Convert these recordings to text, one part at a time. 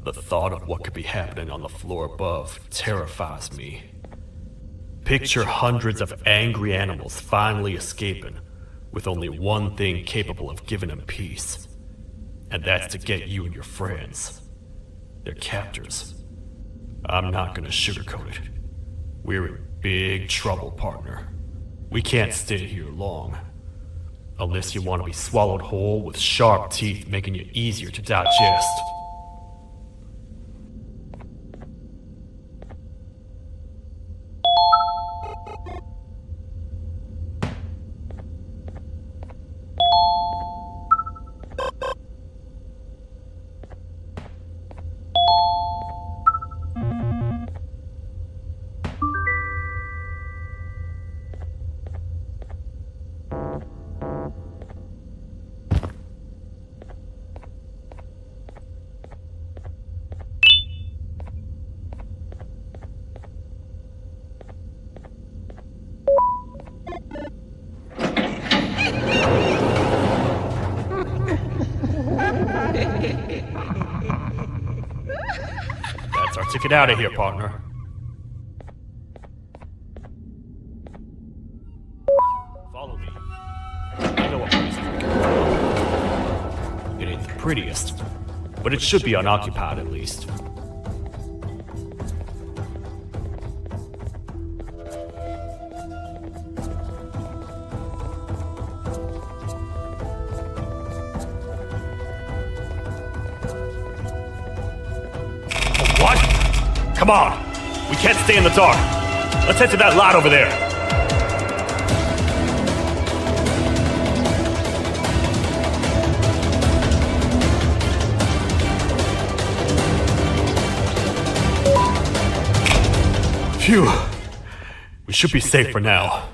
The thought of what could be happening on the floor above terrifies me. Picture hundreds of angry animals finally escaping, with only one thing capable of giving them peace. And that's to get you and your friends. Their captors. I'm not gonna sugarcoat it. We're in big trouble, partner. We can't stay here long. Unless you want to be swallowed whole with sharp teeth making you easier to digest. That's our ticket out of here, partner. Follow me. I know what place to go. It ain't the prettiest, but it should be unoccupied at least. What? Come on! We can't stay in the dark! Let's head to that lot over there! Phew! We should be safe for now.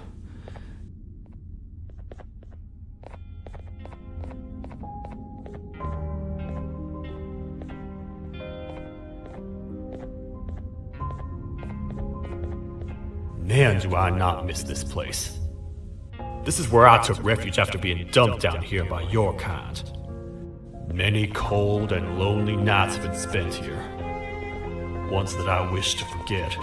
Man, do I not miss this place. This is where I took refuge after being dumped down here by your kind. Many cold and lonely nights have been spent here. Ones that I wish to forget.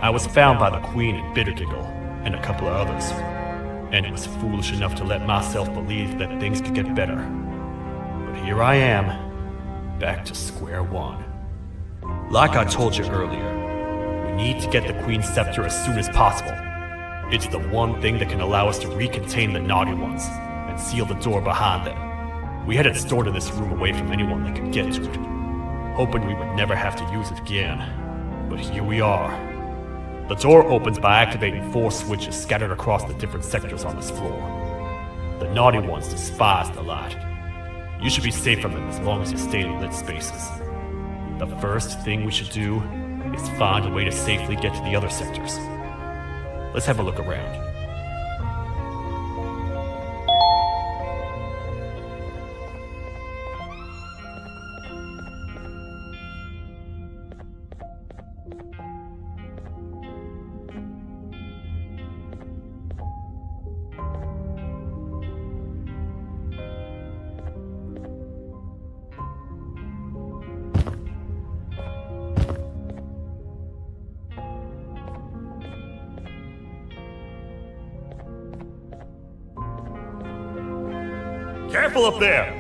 I was found by the Queen in Bitterdingle and a couple of others, and was foolish enough to let myself believe that things could get better. But here I am, back to square one. Like I told you earlier, we need to get the Queen's scepter as soon as possible. It's the one thing that can allow us to recontain the naughty ones and seal the door behind them. We had it stored in this room away from anyone that could get to it, hoping we would never have to use it again. But here we are. The door opens by activating 4 switches scattered across the different sectors on this floor. The naughty ones despise the light. You should be safe from them as long as you stay in lit spaces. The first thing we should do is find a way to safely get to the other sectors. Let's have a look around. Careful up there!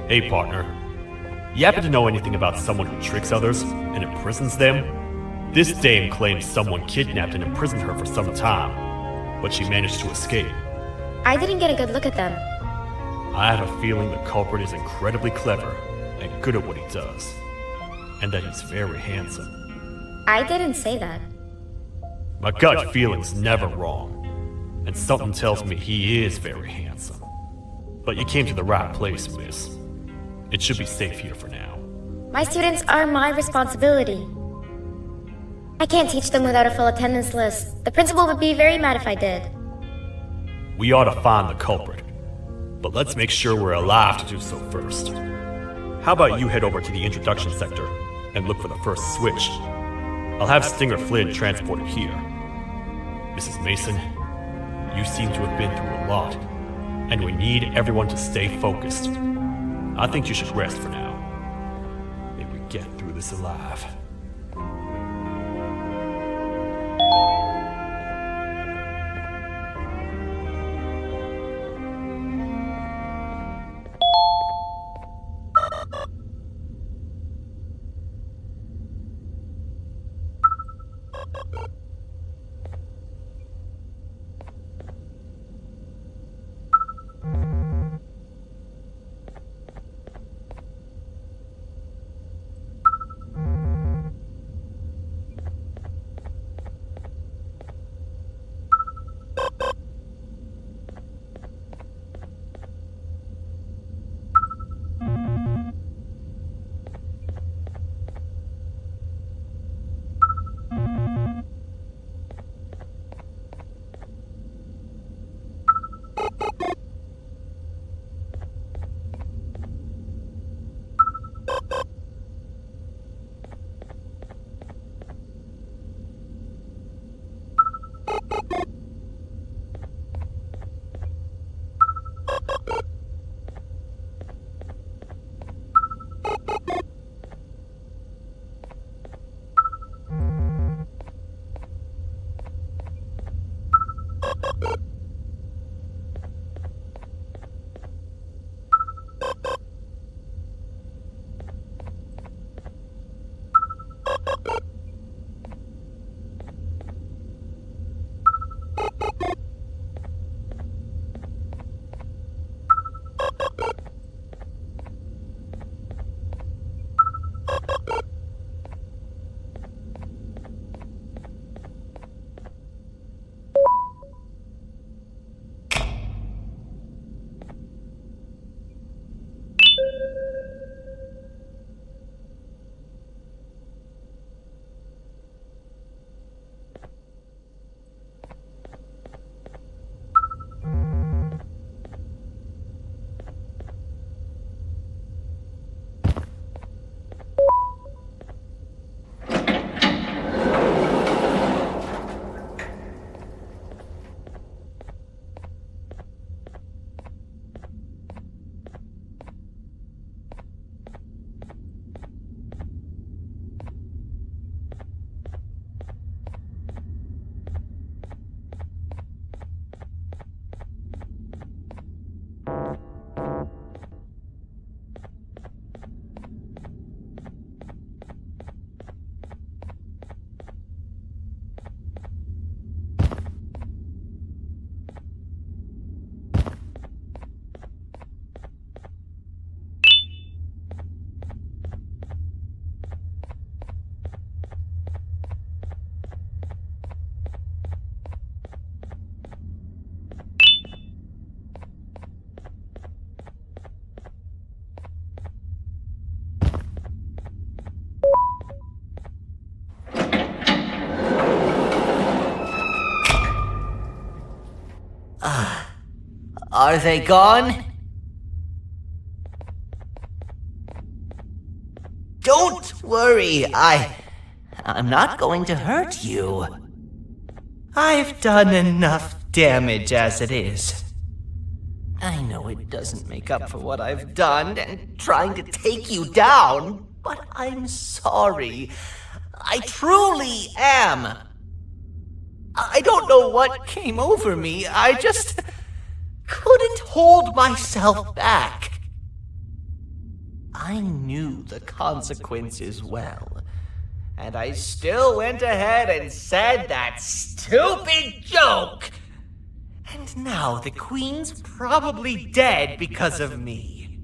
Hey, partner. You happen to know anything about someone who tricks others and imprisons them? This dame claims someone kidnapped and imprisoned her for some time, but she managed to escape. I didn't get a good look at them. I have a feeling the culprit is incredibly clever and good at what he does, and that he's very handsome. I didn't say that. My gut feeling's never wrong, and something tells me he is very handsome. But you came to the right place, miss. It should be safe here for now. My students are my responsibility. I can't teach them without a full attendance list. The principal would be very mad if I did. We ought to find the culprit, but let's make sure we're alive to do so first. How about you head over to the introduction sector and look for the first switch? I'll have Stinger Flynn transported here. Mrs. Mason, you seem to have been through a lot, and we need everyone to stay focused. I think you should rest for now. May we get through this alive. Are they gone? Don't worry, I'm not going to hurt you. I've done enough damage as it is. I know it doesn't make up for what I've done and trying to take you down, but I'm sorry. I truly am. I don't know what came over me. I just couldn't hold myself back. I knew the consequences well. And I still went ahead and said that stupid joke. And now the Queen's probably dead because of me.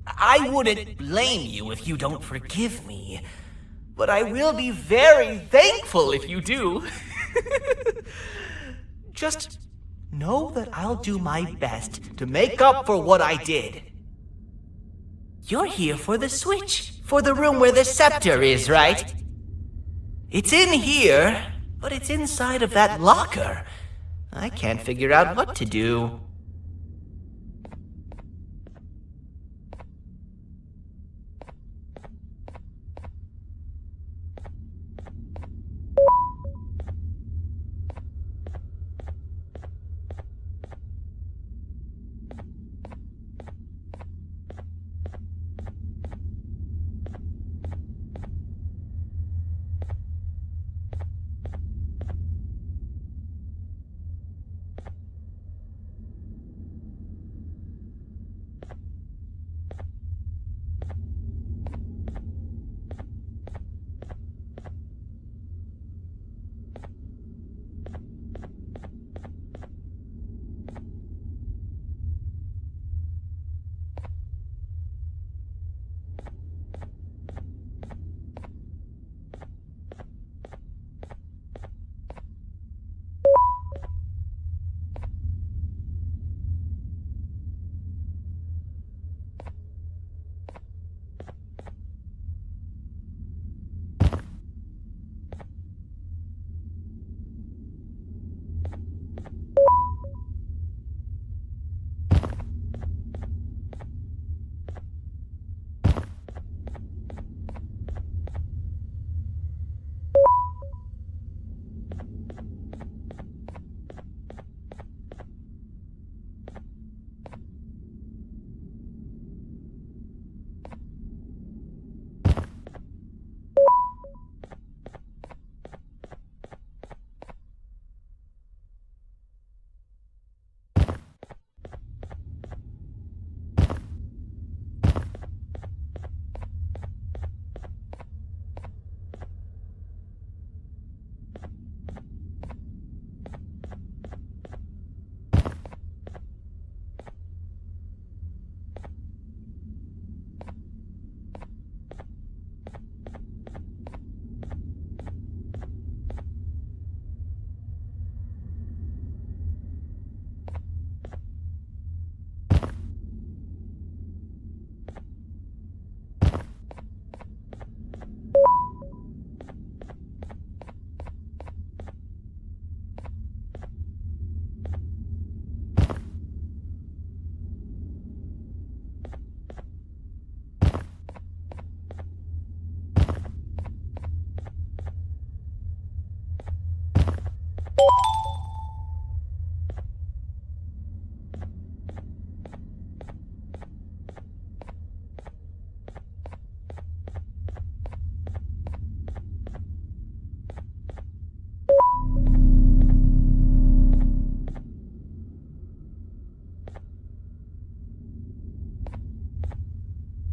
I wouldn't blame you if you don't forgive me, but I will be very thankful if you do. Just know that I'll do my best to make up for what I did. You're here for the switch, for the room where the scepter is, right? It's in here, but it's inside of that locker. I can't figure out what to do.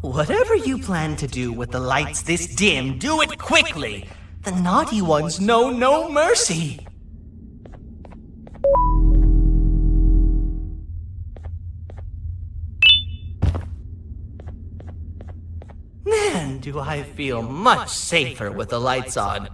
Whatever you plan to do with the lights this dim, do it quickly! The naughty ones know no mercy! Man, do I feel much safer with the lights on.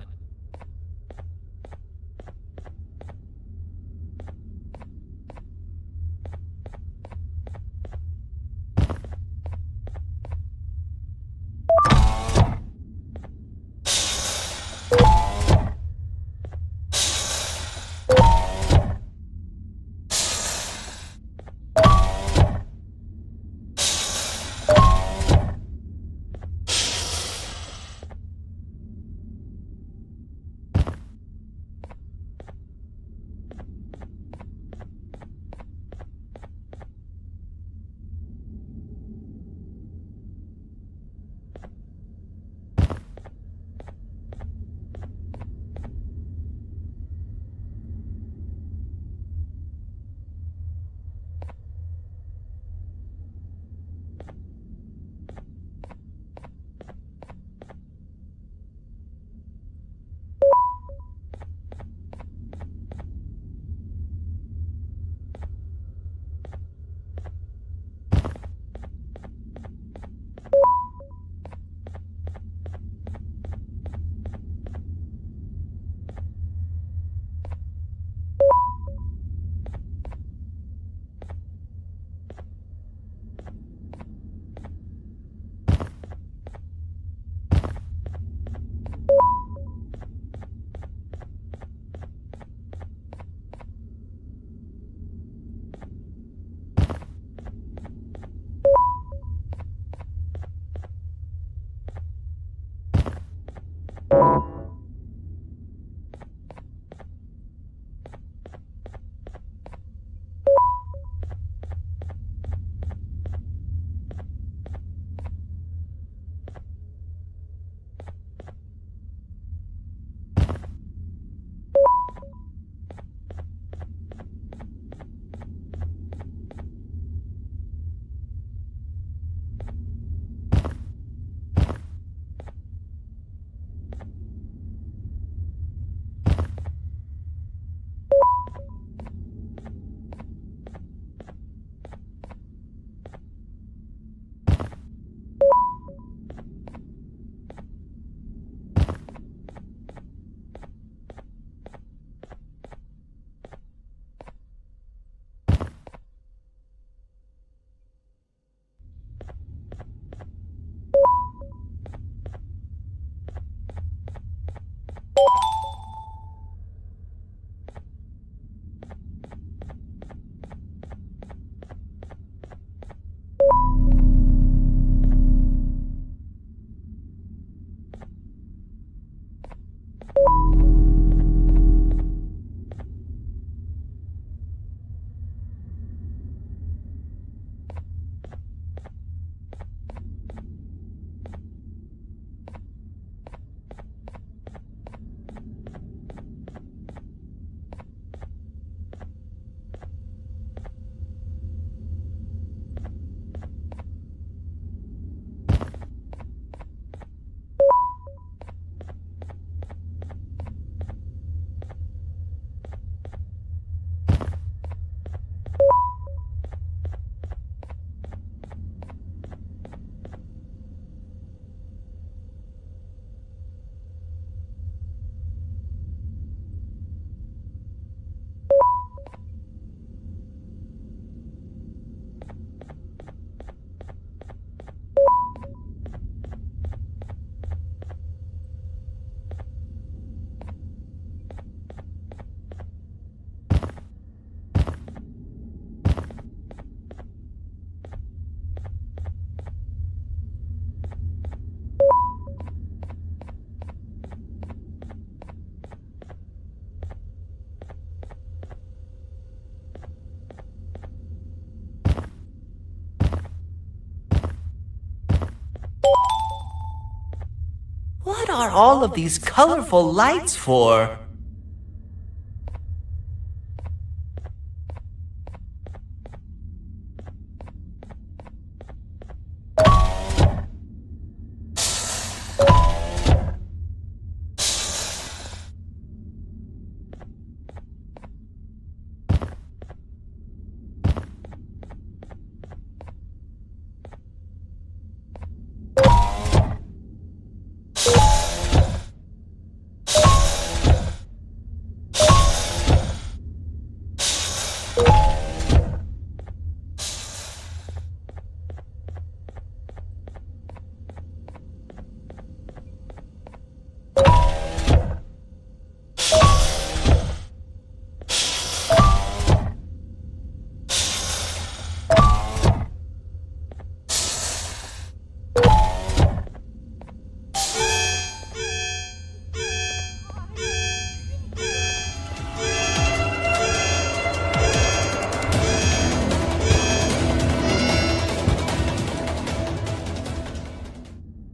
What are all of these colorful lights for?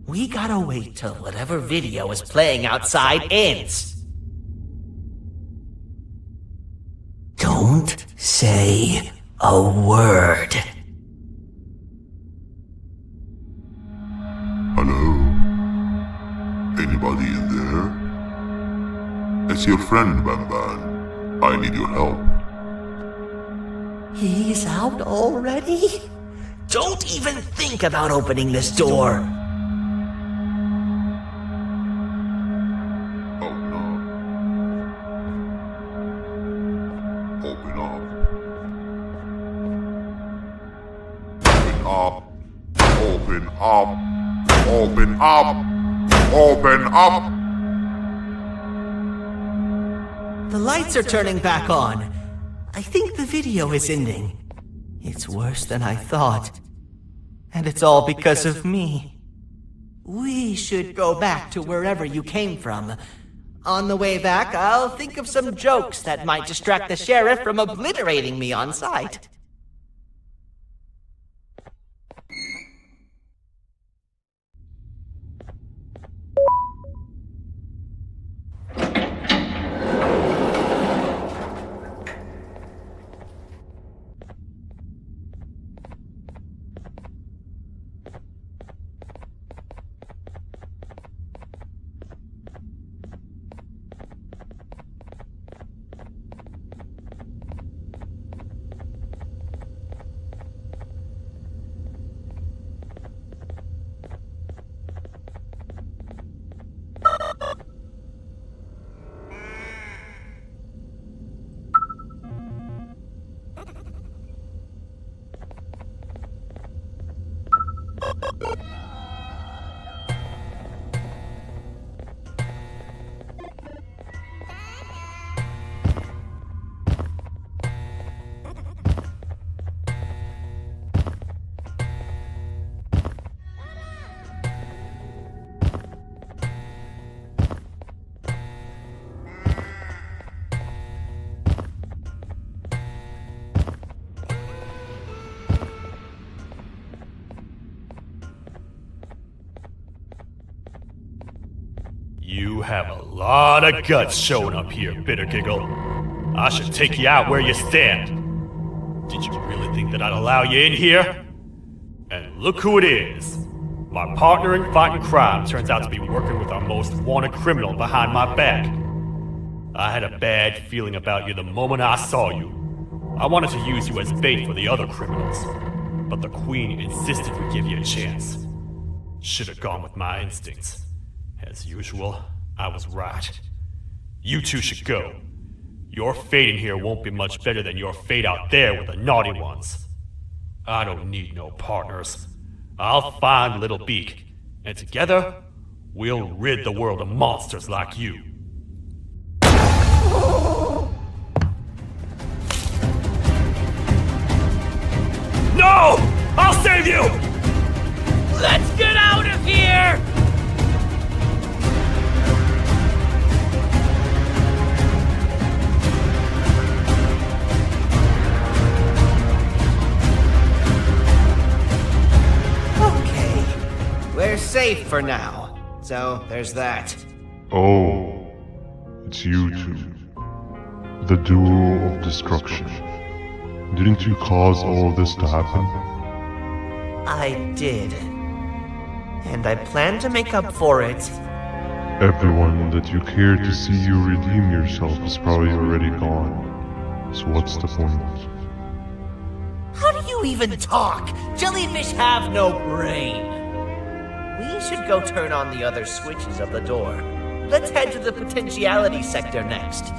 We gotta wait till whatever video is playing outside ends. Don't say a word. Hello? Anybody in there? It's your friend, Banban. I need your help. He's out already? Don't even think about opening this door. Oh no. Open up. Open up. Open up. Open up. The lights are turning back on. I think the video is ending. It's worse than I thought. And it's all because of me. We should go back to wherever you came from. On the way back, I'll think of some jokes that might distract the sheriff from obliterating me on sight. You have a lot of guts showing up here, Bitter Giggle. I should take you out where you stand. Did you really think that I'd allow you in here? And look who it is. My partner in fighting crime turns out to be working with our most wanted criminal behind my back. I had a bad feeling about you the moment I saw you. I wanted to use you as bait for the other criminals, but the Queen insisted we give you a chance. Should have gone with my instincts. As usual, I was right. You two should go. Your fate in here won't be much better than your fate out there with the naughty ones. I don't need no partners. I'll find Little Beak, and together, we'll rid the world of monsters like you. No! I'll save you! Let's get out of here! Okay, we're safe for now. So, there's that. Oh, it's you two. The duo of destruction. Didn't you cause all this to happen? I did. And I plan to make up for it. Everyone that you cared to see you redeem yourself is probably already gone. So what's the point? How do you even talk? Jellyfish have no brain. We should go turn on the other switches of the door. Let's head to the potentiality sector next.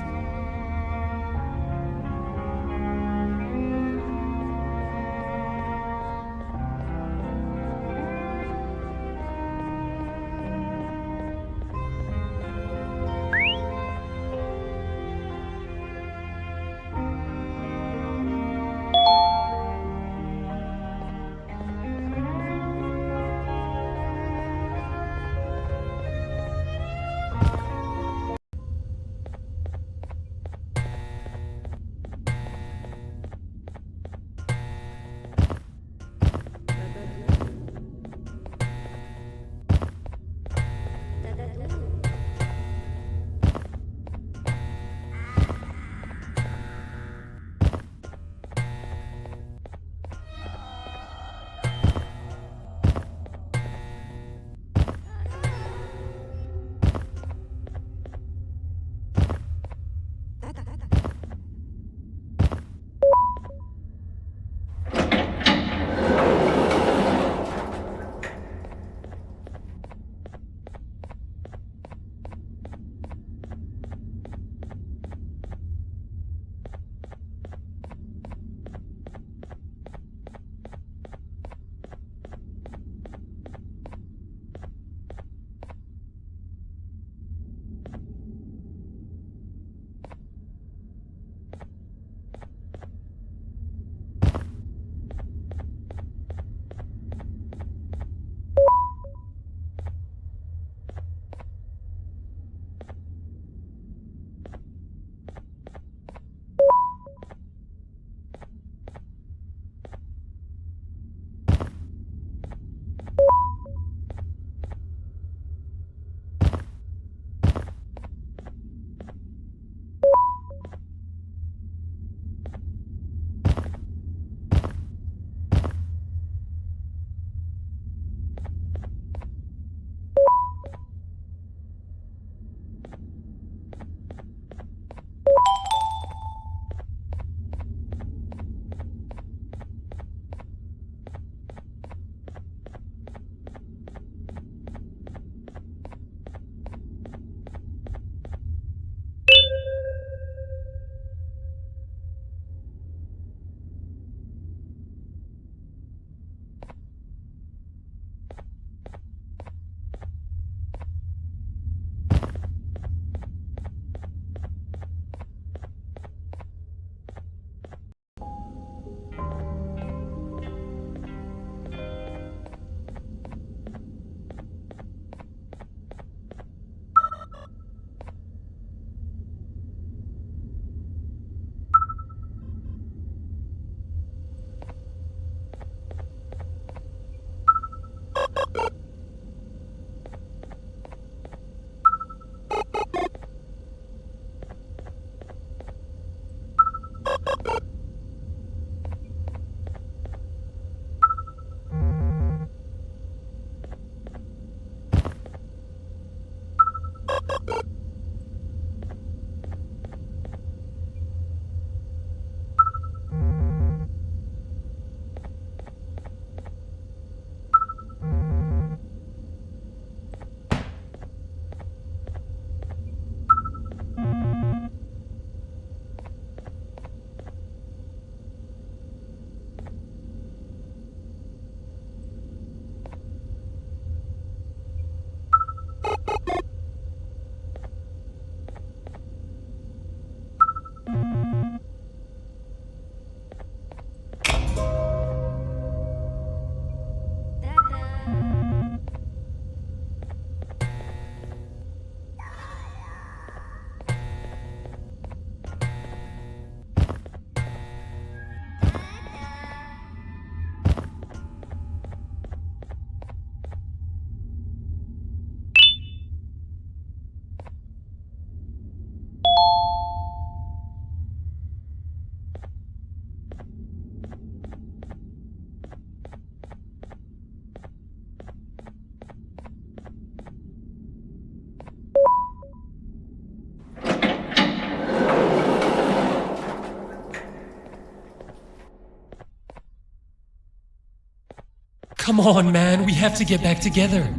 Come on, man, we have to get back together.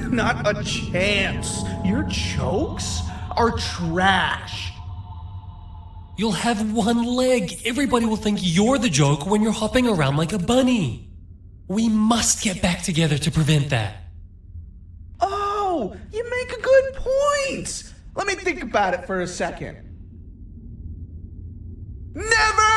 Not a chance. Your jokes are trash. You'll have one leg. Everybody will think you're the joke when you're hopping around like a bunny. We must get back together to prevent that. Oh, you make a good point. Let me think about it for a second. Never!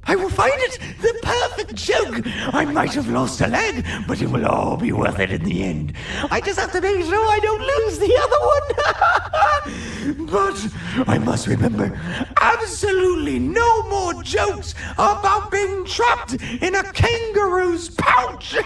I will find it! The perfect joke! I might have lost a leg, but it will all be worth it in the end. I just have to make sure I don't lose the other one! But I must remember, absolutely no more jokes about being trapped in a kangaroo's pouch!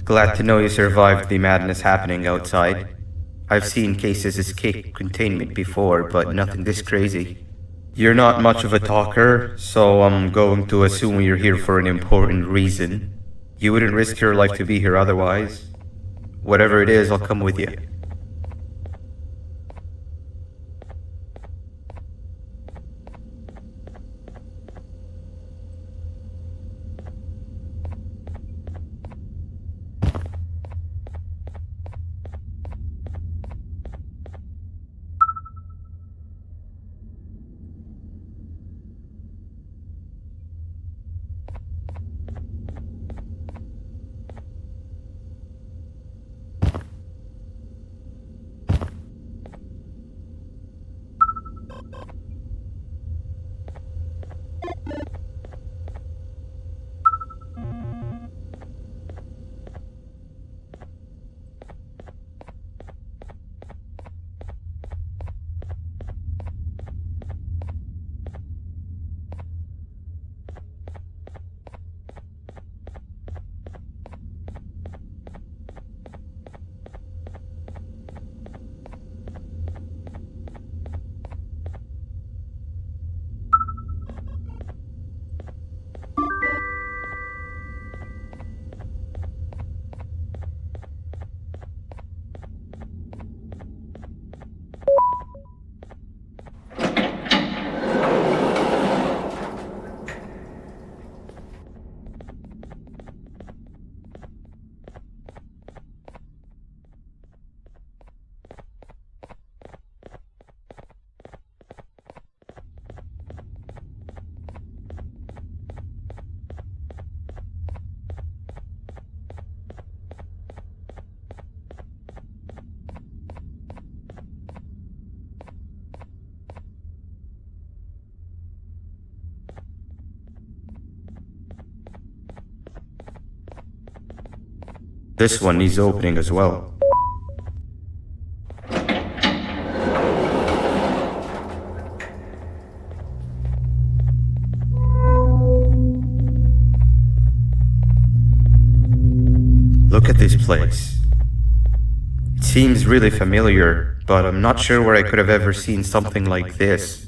Glad to know you survived the madness happening outside. I've seen cases escape containment before, but nothing this crazy. You're not much of a talker, so I'm going to assume you're here for an important reason. You wouldn't risk your life to be here otherwise. Whatever it is, I'll come with you. This one needs opening as well. Look at this place. It seems really familiar. but I'm not sure where I could have ever seen something like this.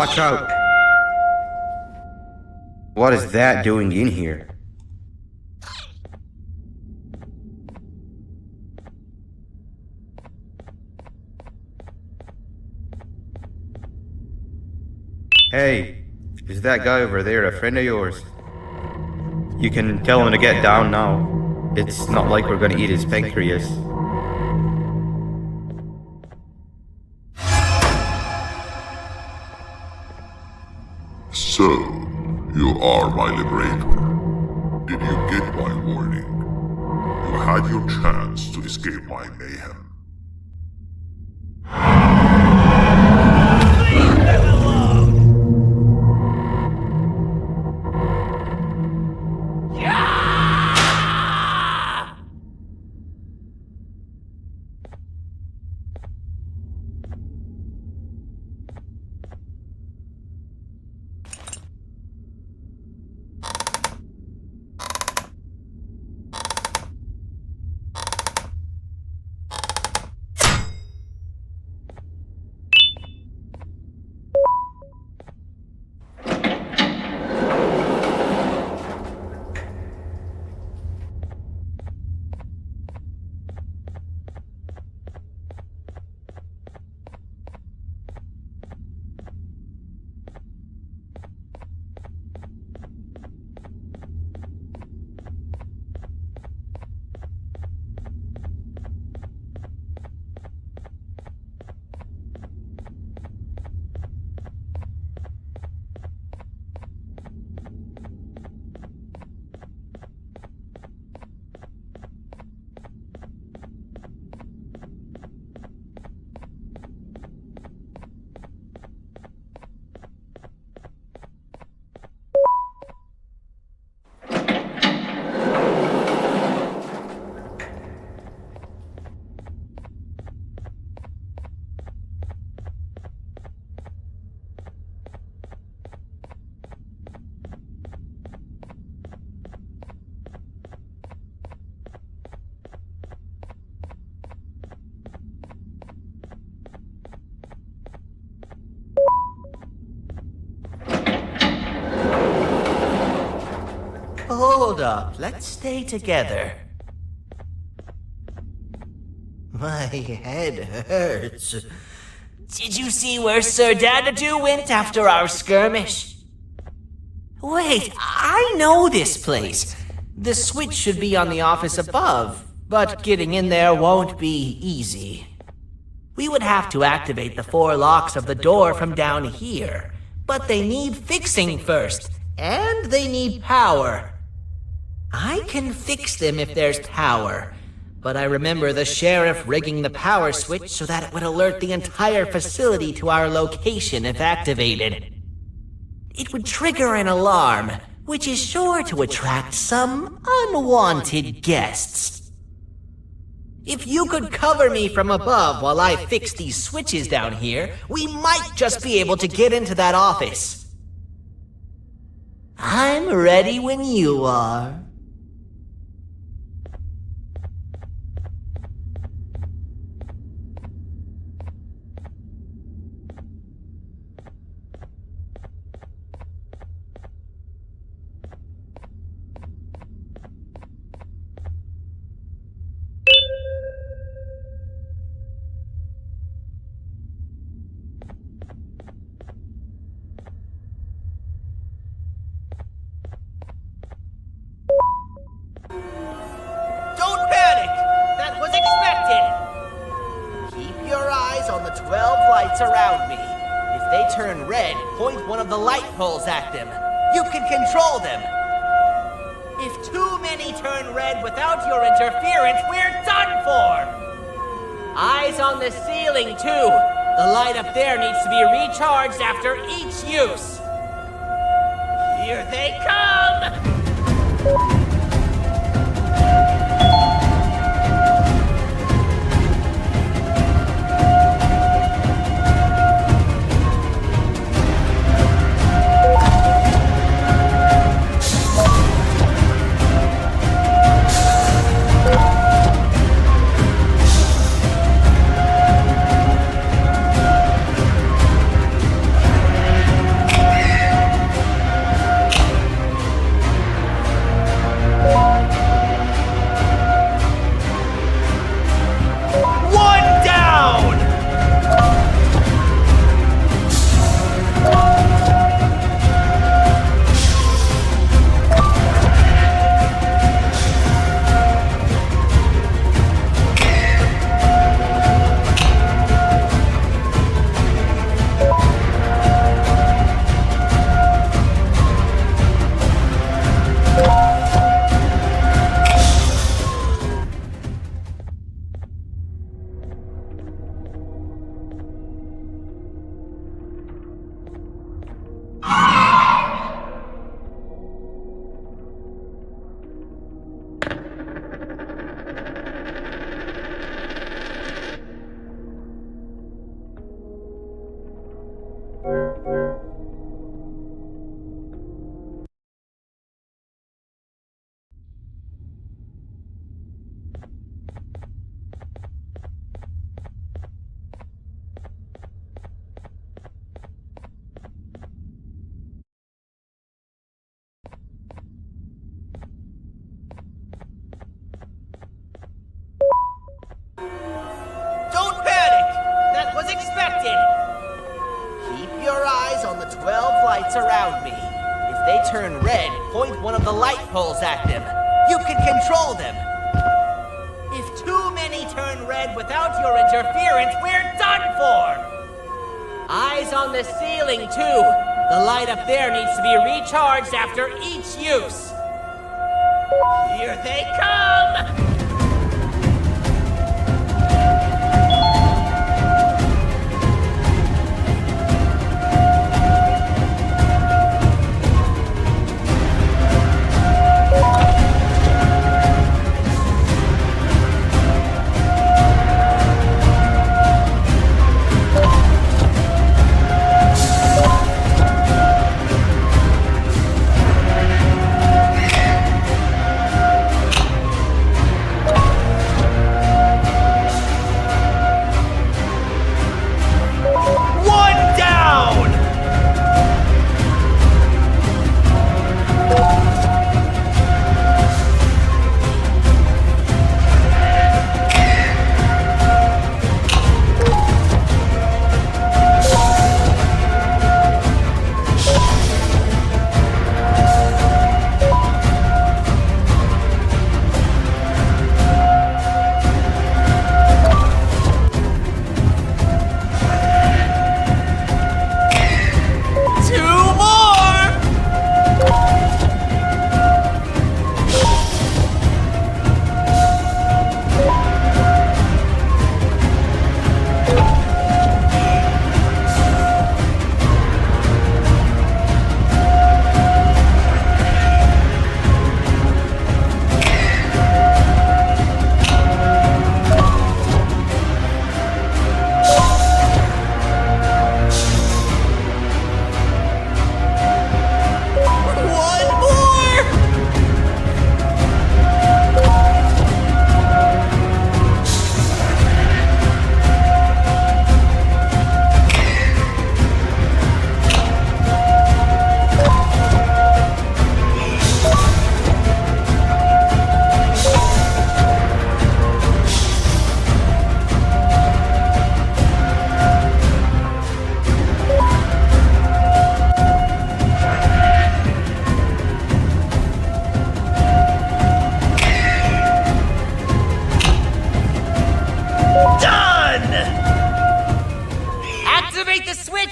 Watch out! What is that doing in here? Hey, is that guy over there a friend of yours? You can tell him to get down now. It's not like we're gonna eat his pancreas. So, you are my liberator. Did you get my warning? You had your chance to escape my mayhem. Hold up, let's stay together. My head hurts. Did you see where Sir Dadadoo went after our skirmish? Wait, I know this place. The switch should be on the office above, but getting in there won't be easy. We would have to activate the 4 locks of the door from down here, but they need fixing first, and they need power. I can fix them if there's power, but I remember the sheriff rigging the power switch so that it would alert the entire facility to our location if activated. It would trigger an alarm, which is sure to attract some unwanted guests. If you could cover me from above while I fix these switches down here, we might just be able to get into that office. I'm ready when you are. Don't panic! That was expected! Keep your eyes on the 12 lights around me. If they turn red, point one of the light poles at them. You can control them. If too many turn red without your interference, we're done for! Eyes on the ceiling, too. The light up there needs to be recharged after each use. Here they come! spots around me. If they turn red, point one of the light poles at them. You can control them. If too many turn red without your interference, we're done for! Eyes on the ceiling, too. The light up there needs to be recharged after each use. Here they come!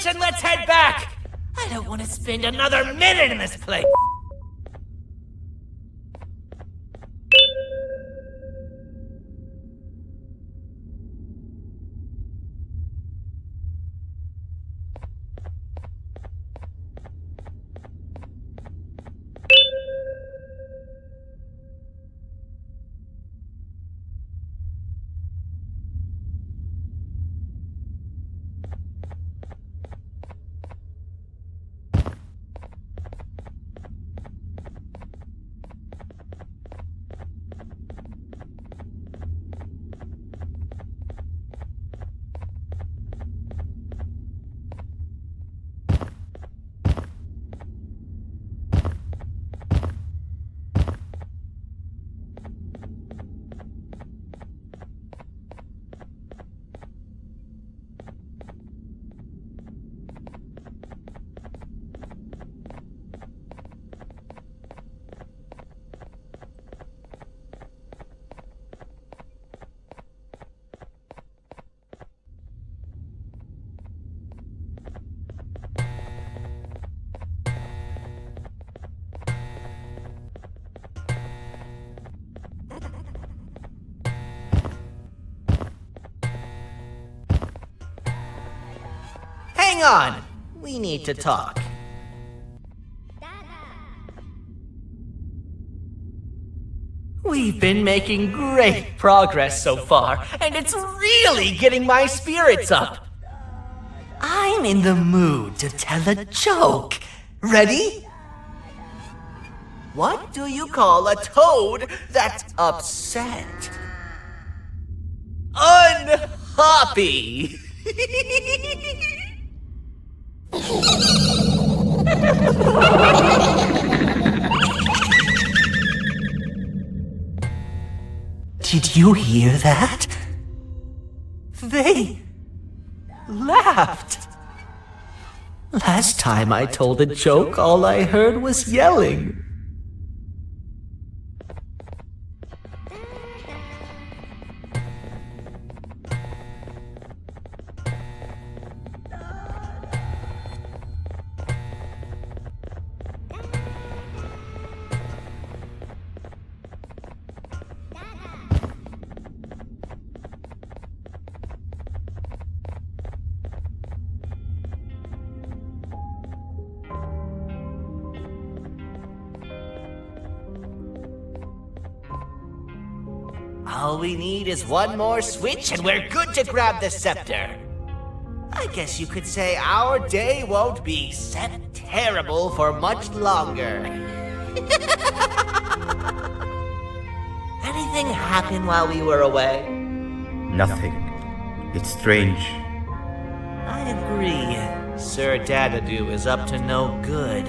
And let's head back! I don't want to spend another minute in this place! Hang on! We need to talk. We've been making great progress so far, and it's really getting my spirits up. I'm in the mood to tell a joke. Ready? What do you call a toad that's upset? Unhappy! Did you hear that? They laughed. Last time I told a joke, all I heard was yelling. All we need is one more switch and we're good to grab the scepter. I guess you could say our day won't be terrible for much longer. Anything happen while we were away? Nothing. It's strange. I agree. Sir Dadadoo is up to no good.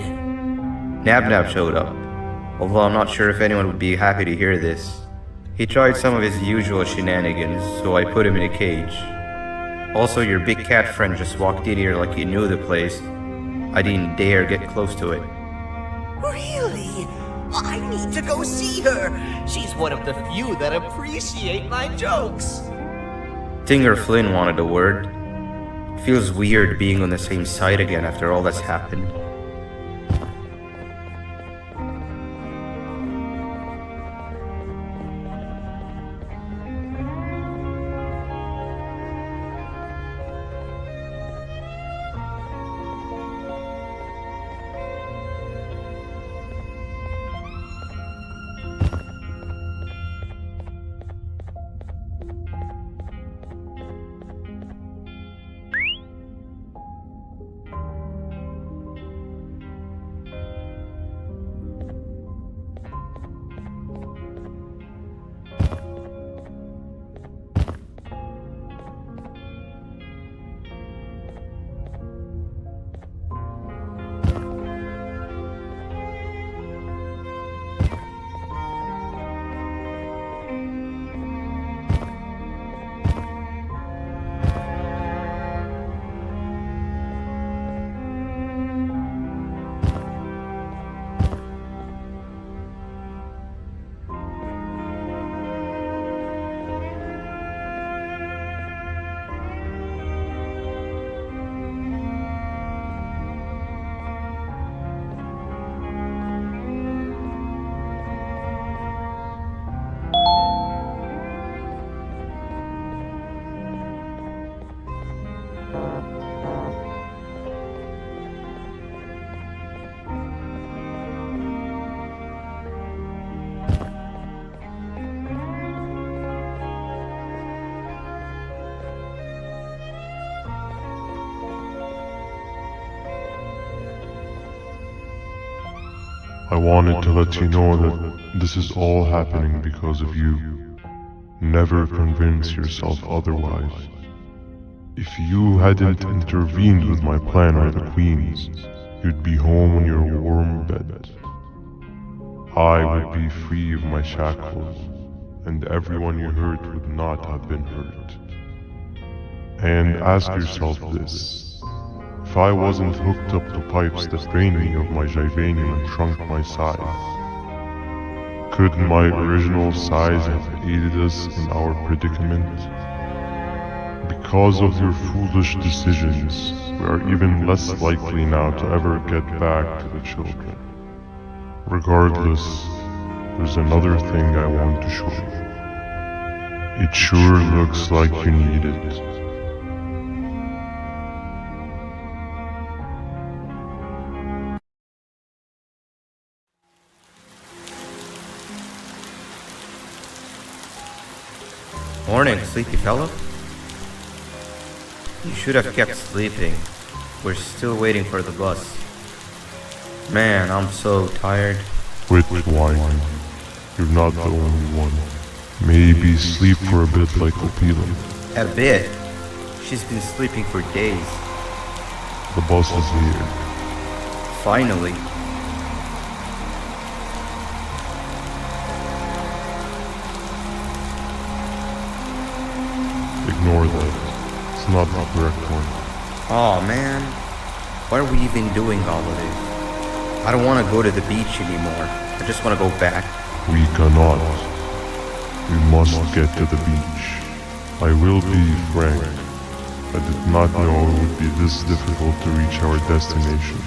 Nab showed up, although I'm not sure if anyone would be happy to hear this. He tried some of his usual shenanigans, so I put him in a cage. Also, your big cat friend just walked in here like he knew the place. I didn't dare get close to it. Really? I need to go see her. She's one of the few that appreciate my jokes. Tinger Flynn wanted a word. Feels weird being on the same side again after all that's happened. I wanted to let you know that this is all happening because of you. Never convince yourself otherwise. If you hadn't intervened with my plan or the Queen's, you'd be home in your warm bed. I would be free of my shackles, and everyone you hurt would not have been hurt. And ask yourself this. If I wasn't hooked up to pipes that drained me of my Jivanium and shrunk my size, could my original size have aided us in our predicament? Because of your foolish decisions, we are even less likely now to ever get back to the children. Regardless, there's another thing I want to show you. It sure looks like you need it. Morning, sleepy fellow. You should have kept sleeping. We're still waiting for the bus. Man, I'm so tired. Quit whining. You're not the only one. Maybe sleep for a bit like Opila. A bit? She's been sleeping for days. The bus is here. Finally. Ignore that. It's not the correct one. Aw, man. Why are we even doing all of this? I don't want to go to the beach anymore. I just want to go back. We cannot. We must get to the beach. I will be frank. I did not know it would be this difficult to reach our destination.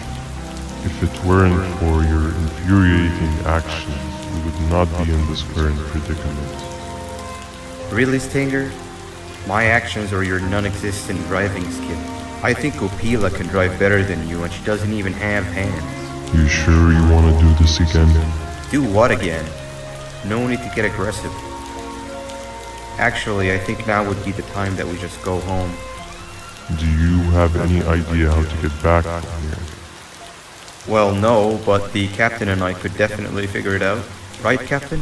If it weren't for your infuriating actions, we would not be in this current predicament. Really, Stinger? My actions are your non-existent driving skill. I think Opila can drive better than you, and she doesn't even have hands. You sure you want to do this again? Do what again? No need to get aggressive. Actually, I think now would be the time that we just go home. Do you have any idea how to get back from here? Well, no, but the captain and I could definitely figure it out. Right, Captain?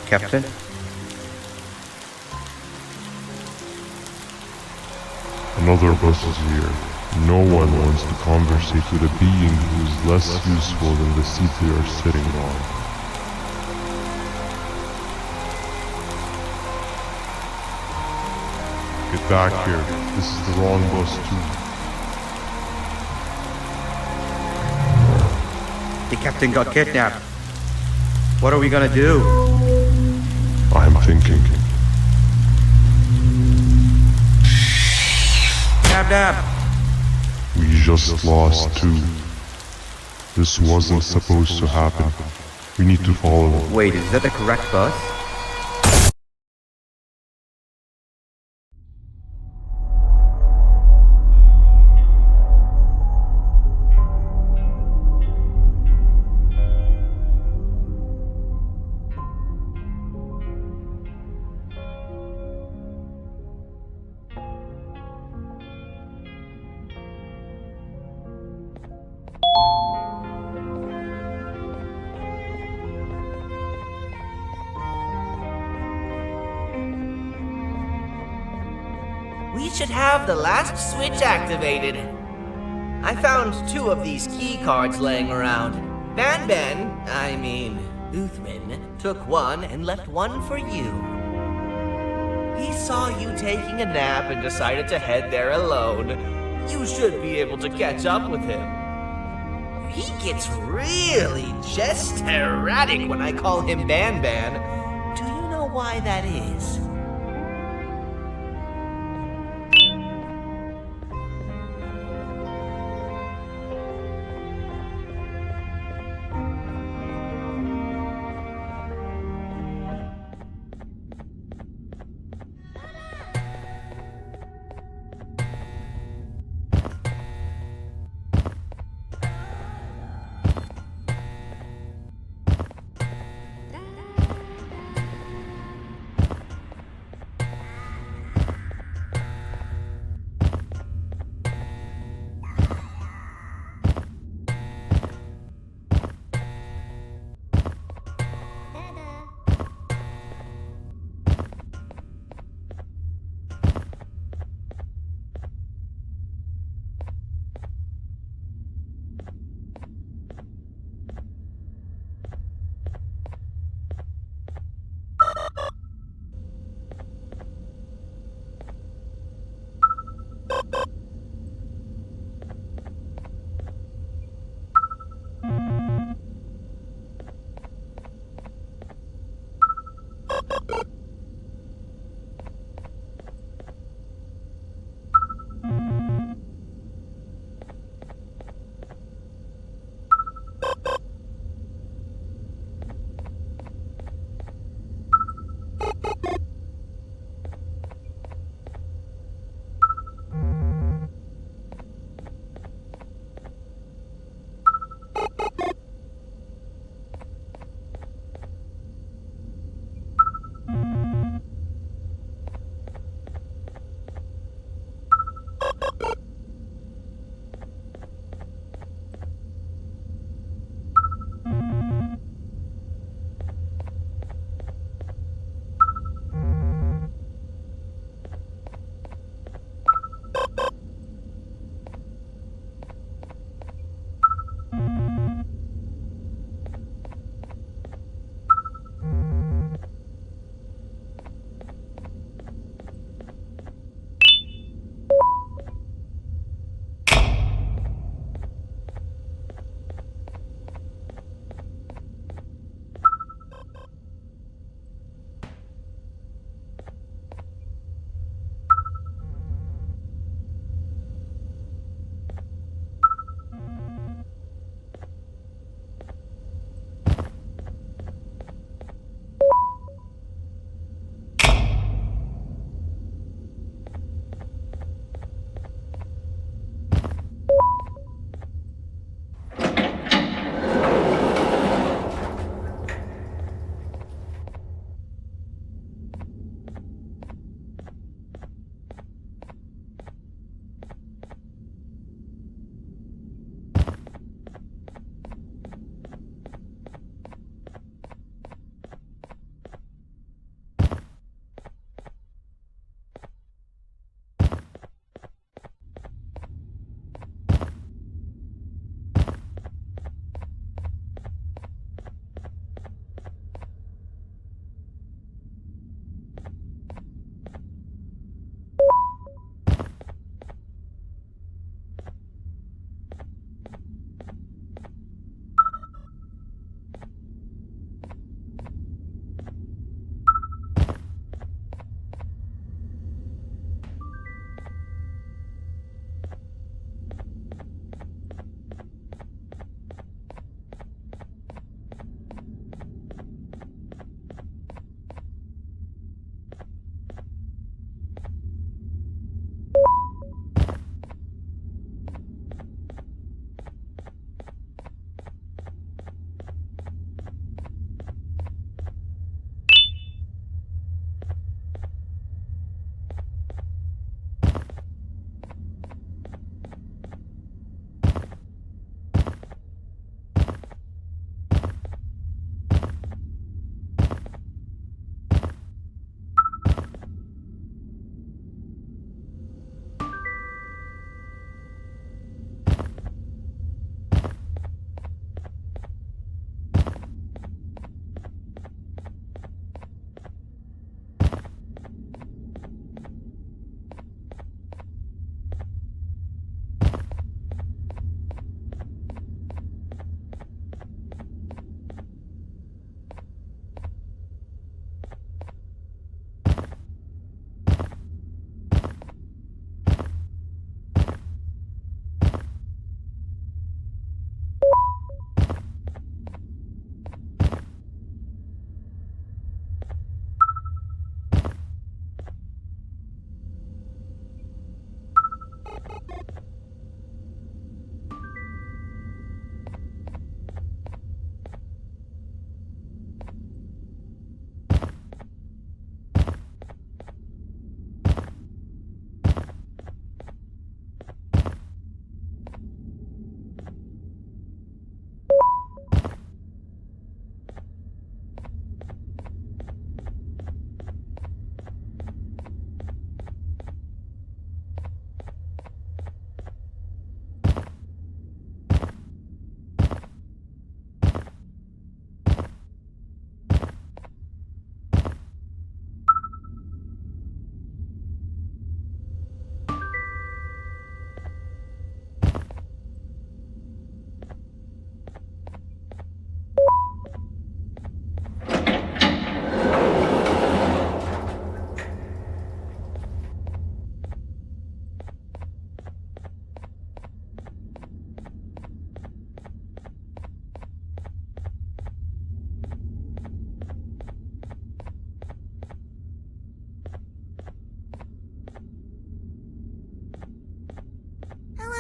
Captain? Another bus is here. No one wants to conversate with a being who is less useful than the seat they are sitting on. Get back here. This is the wrong bus too. The captain got kidnapped. What are we gonna do? I'm thinking. Dab dab. We just lost two. This wasn't supposed to happen. We need to follow them. Wait, is that the correct bus? We should have the last switch activated. I found 2 of these key cards laying around. Uthman, took one and left one for you. He saw you taking a nap and decided to head there alone. You should be able to catch up with him. He gets really just erratic when I call him Banban. Do you know why that is?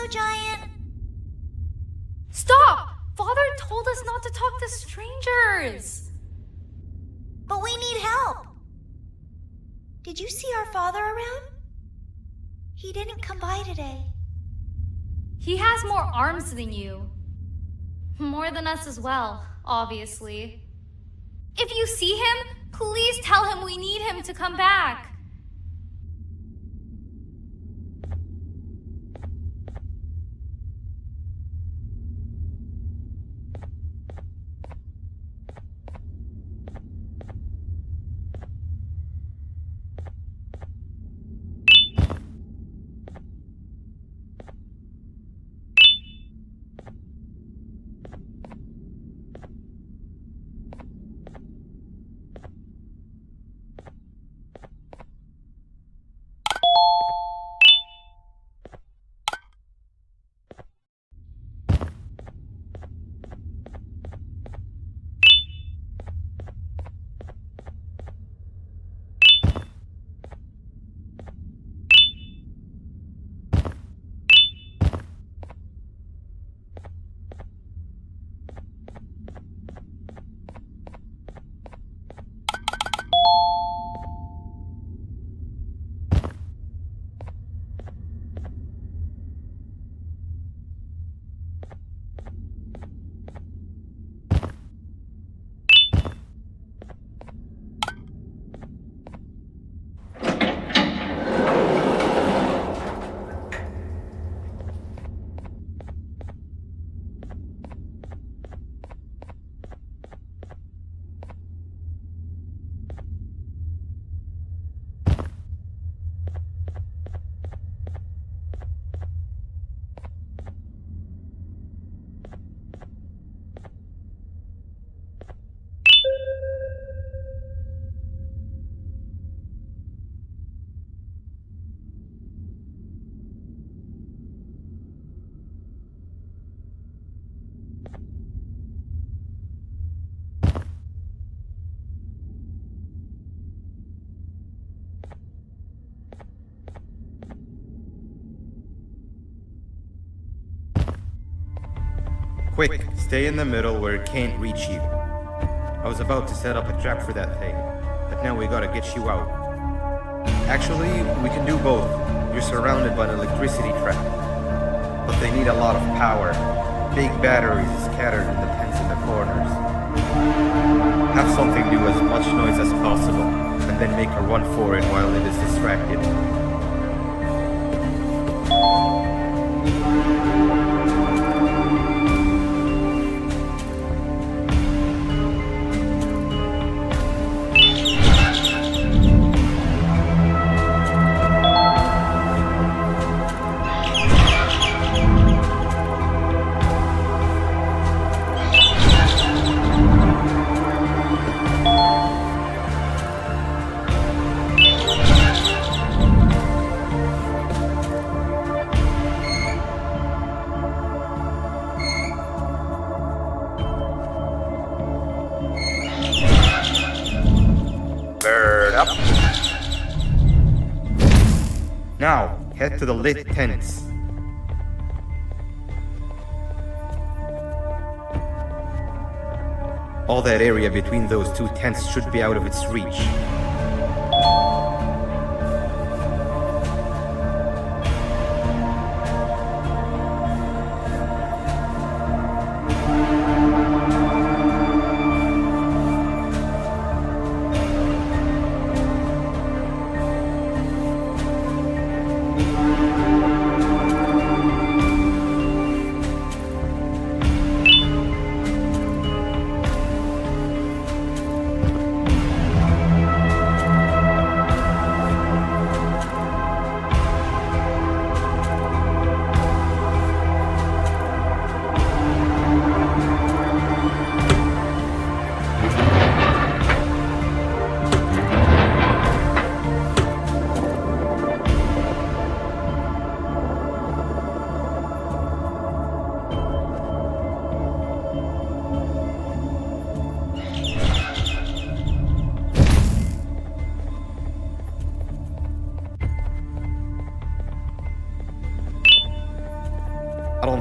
Giant? Stop! Father told us not to talk to strangers! But we need help. Did you see our father around? He didn't come by today. He has more arms than you. More than us as well, obviously. If you see him, please tell him we need him to come back. Quick, stay in the middle where it can't reach you. I was about to set up a trap for that thing, but now we gotta get you out. Actually, we can do both. You're surrounded by an electricity trap, but they need a lot of power. Big batteries scattered in the tents in the corners. Have something do as much noise as possible, and then make a run for it while it is distracted. Up. Now, head to the lit tents. All that area between those two tents should be out of its reach.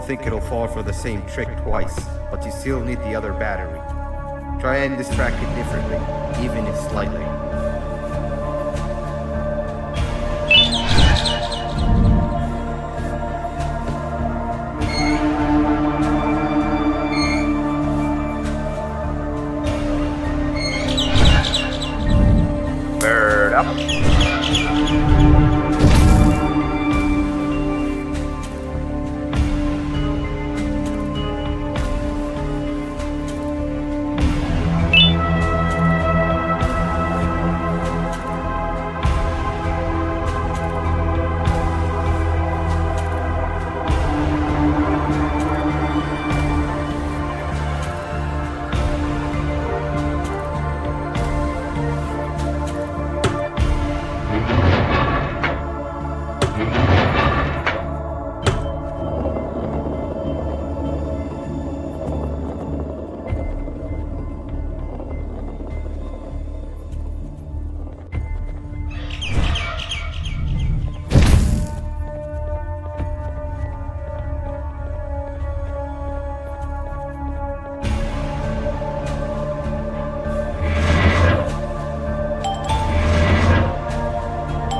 think it'll fall for the same trick twice, but you still need the other battery. Try and distract it differently, even if slightly. Bird up.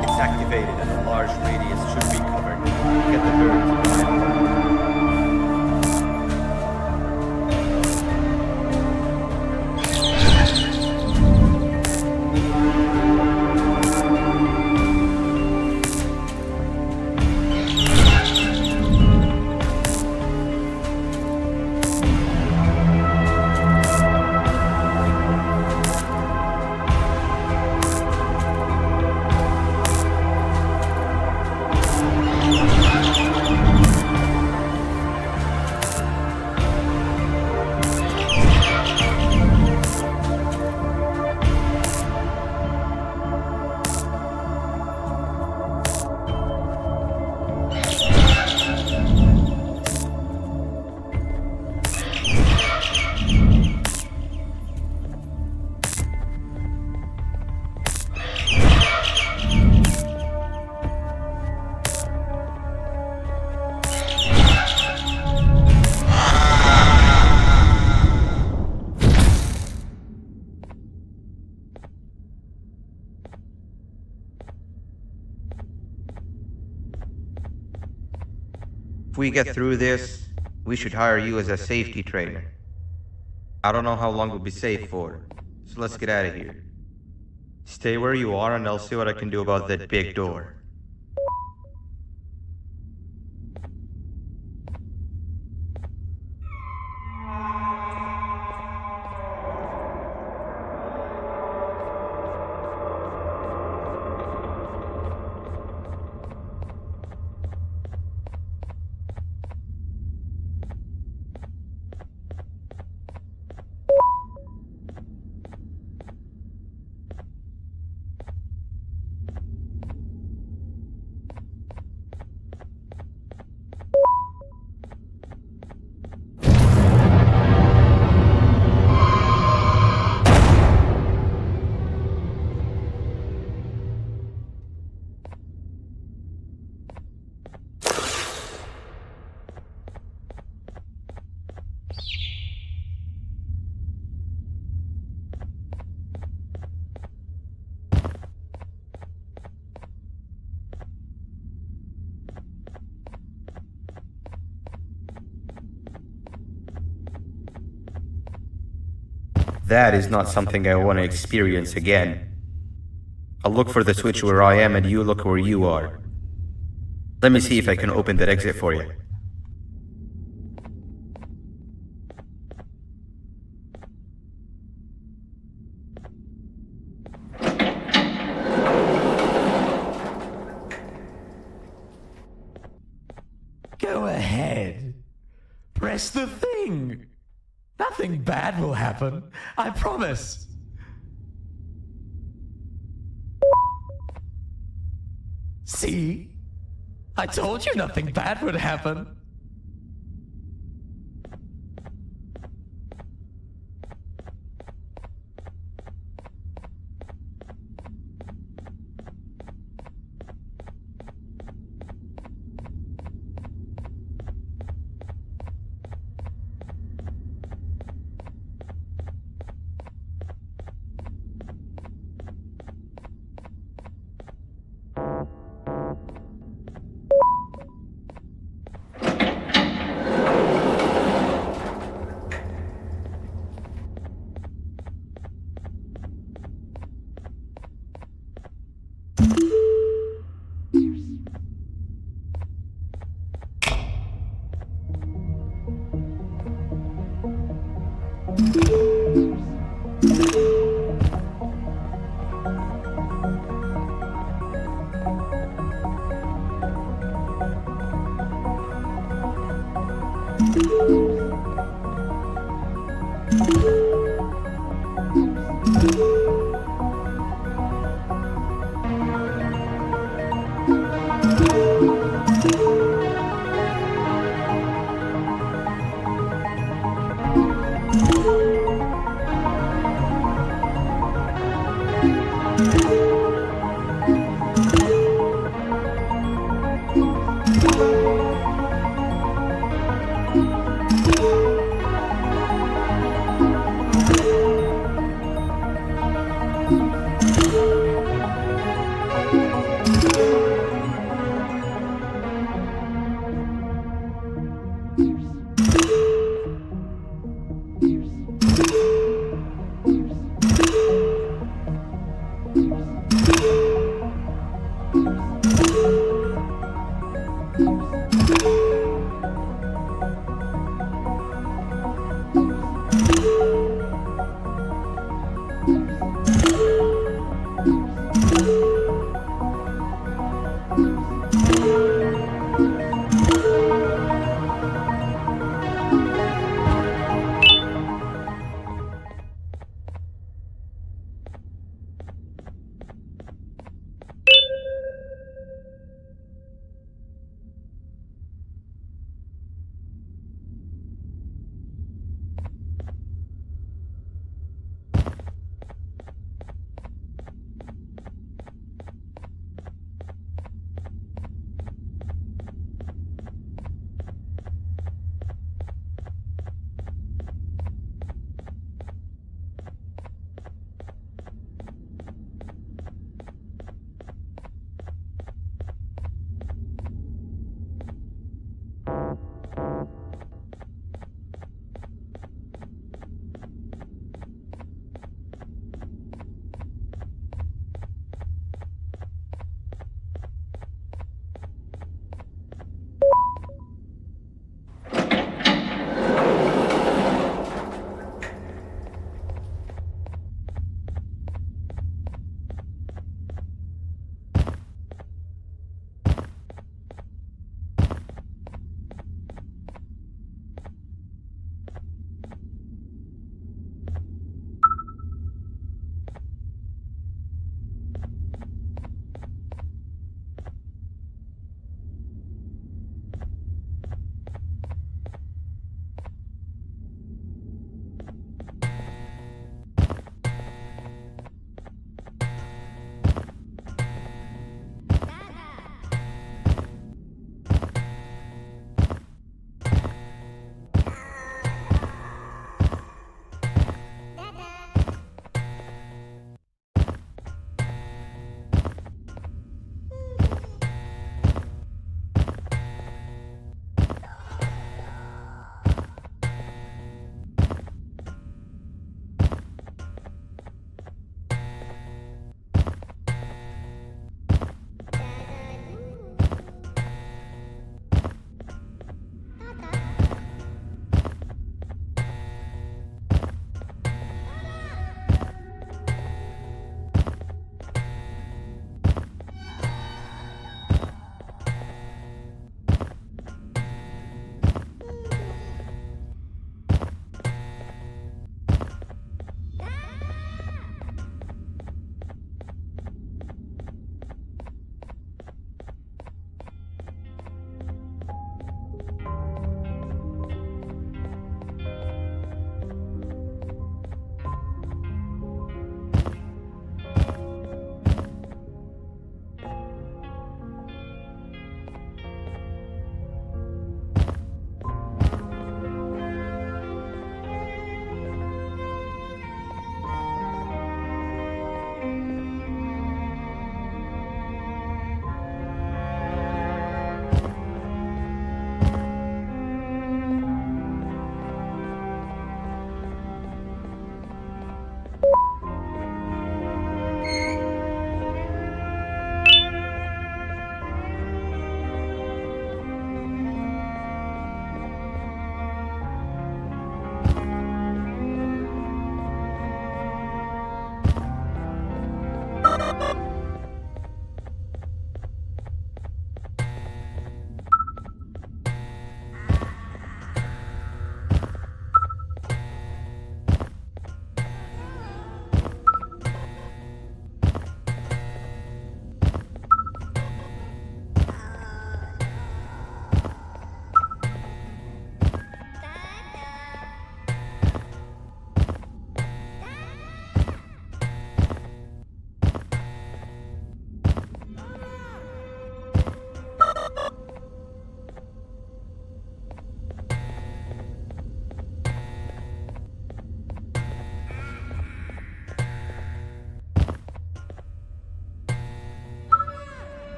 It's activated and a large radius should be covered. Get the bird. If we get through this, we should hire you as a safety trainer. I don't know how long we'll be safe for, so let's get out of here. Stay where you are and I'll see what I can do about that big door. That is not something I want to experience again. I'll look for the switch where I am and you look where you are. Let me see if I can open that exit for you. Go ahead. Press the thing. Nothing bad will happen. I promise. See? I told you nothing bad would happen.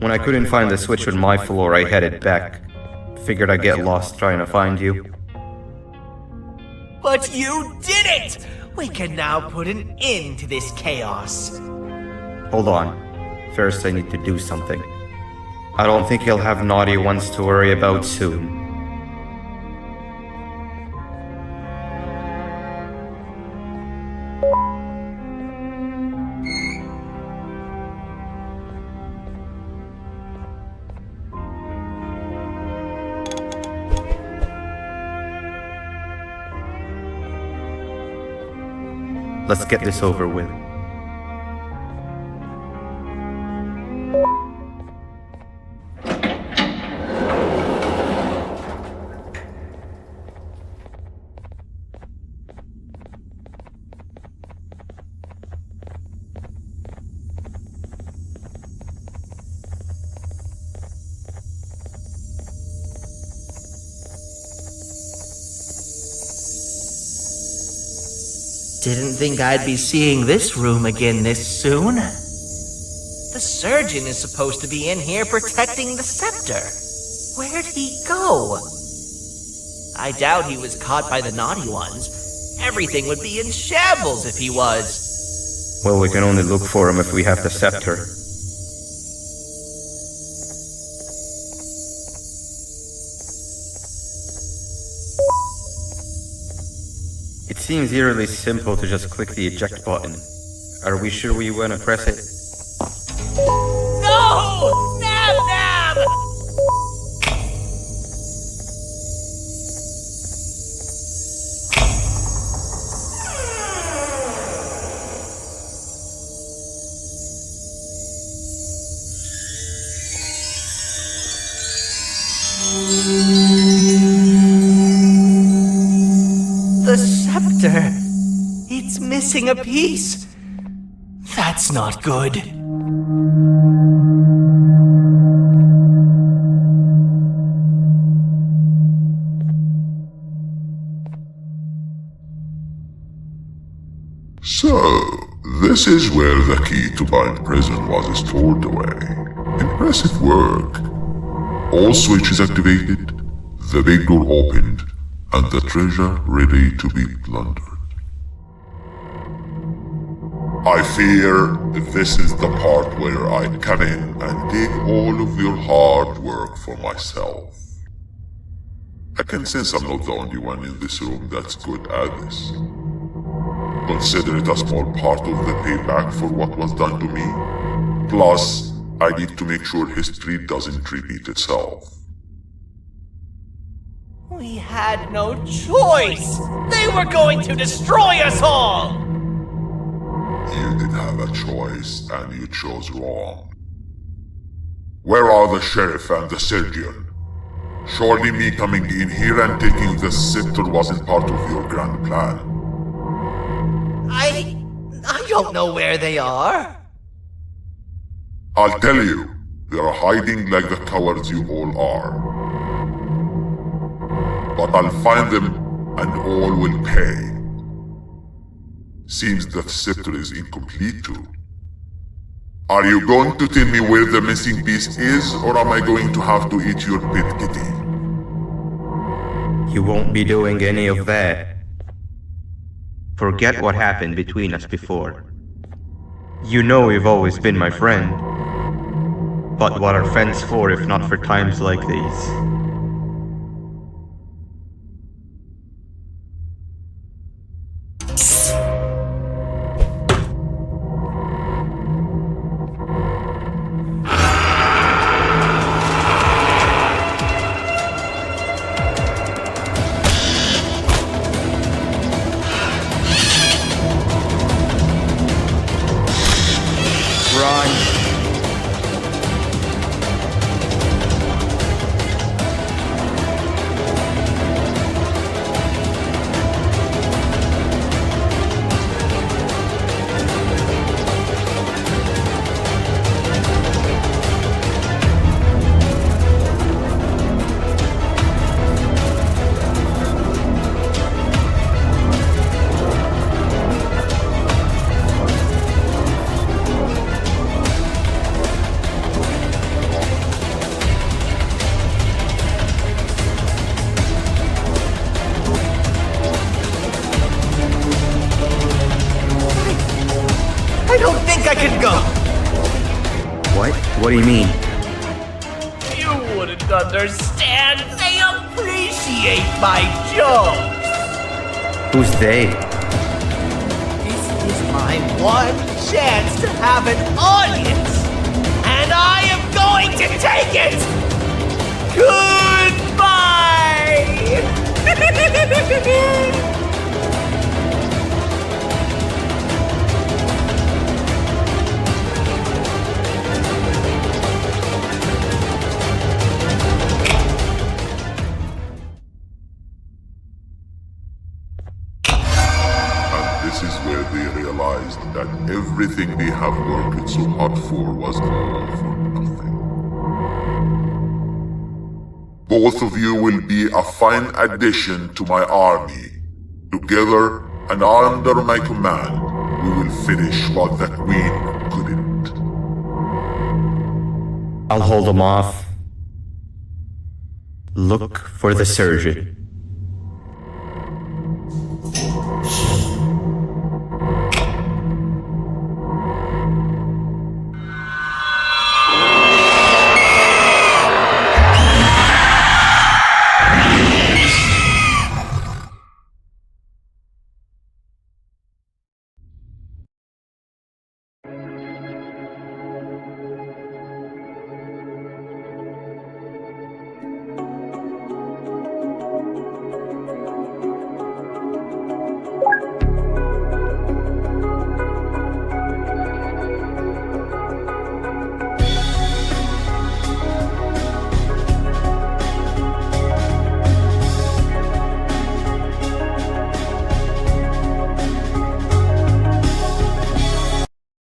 When I couldn't find the switch on my floor, I headed back. Figured I'd get lost trying to find you. But you did it! We can now put an end to this chaos. Hold on. First, I need to do something. I don't think he'll have naughty ones to worry about soon. Let's get this over with. Didn't think I'd be seeing this room again this soon. The surgeon is supposed to be in here protecting the scepter. Where'd he go? I doubt he was caught by the naughty ones. Everything would be in shambles if he was. Well, we can only look for him if we have the scepter. It seems eerily simple to just click the eject button. Are we sure we want to press it? No! Nab Nab! The scepter. It's missing a piece. That's not good. So, this is where the key to Bind Prison was stored away. Impressive work. All switches activated, the big door opened, and the treasure ready to be plundered. I fear this is the part where I come in and take all of your hard work for myself. I can sense I'm not the only one in this room that's good at this. Consider it a small part of the payback for what was done to me. Plus, I need to make sure history doesn't repeat itself. We had no choice! They were going to destroy us all! You did have a choice, and you chose wrong. Where are the sheriff and the surgeon? Surely me coming in here and taking the scepter wasn't part of your grand plan. I don't know where they are. I'll tell you, they're hiding like the cowards you all are. But I'll find them, and all will pay. Seems that scepter is incomplete too. Are you going to tell me where the missing piece is, or am I going to have to eat your pet kitty? You won't be doing any of that. Forget what happened between us before. You know you've always been my friend. But what are friends for if not for times like these? What do you mean? You wouldn't understand. They appreciate my jokes. Who's they? This is my one chance to have an audience, and I am going to take it. Goodbye. This is where they realized that everything they have worked so hard for was all for nothing. Both of you will be a fine addition to my army. Together and under my command, we will finish what the Queen couldn't. I'll hold them off. Look for the surgeon.